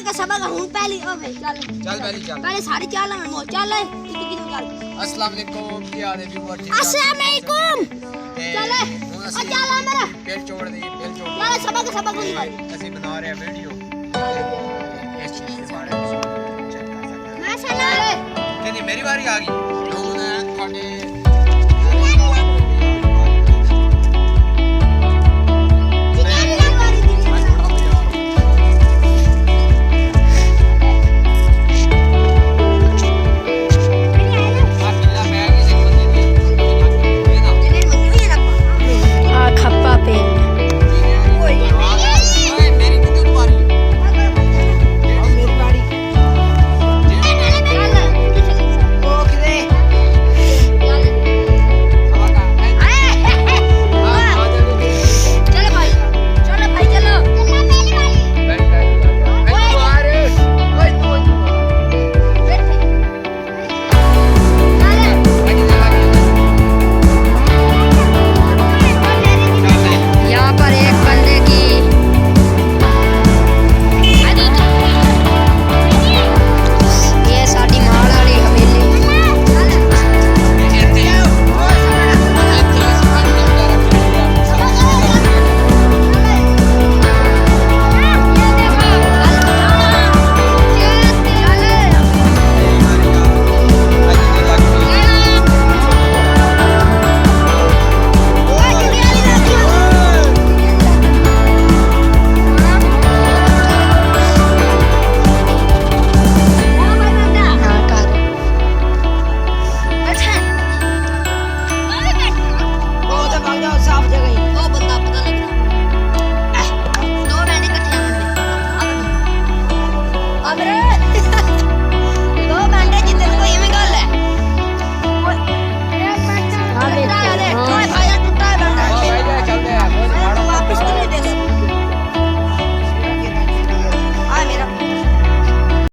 का सबक हूं पहली ओ भाई चल चल पहली चल पहले सारी चल मैं मो चल कितनी चल अस्सलाम वालेकुम की हाल है व्यूअर ठीक अस्सलाम वालेकुम चल ओ चल मेरा पेल छोड़ दी पेल छोड़ चल सबक नहीं भाई ਅਸੀਂ ਬਣਾ ਰਹੇ ਆ ਵੀਡੀਓ ਇਸ ਚੀਜ਼ ਦੇ ਬਾਰੇ ਚੈੱਕ ਕਰ ਸਕਦੇ माशाल्लाह ਕਹਿੰਦੀ ਮੇਰੀ ਵਾਰੀ ਆ ਗਈ ਹੁਣ ਤੁਹਾਡੇ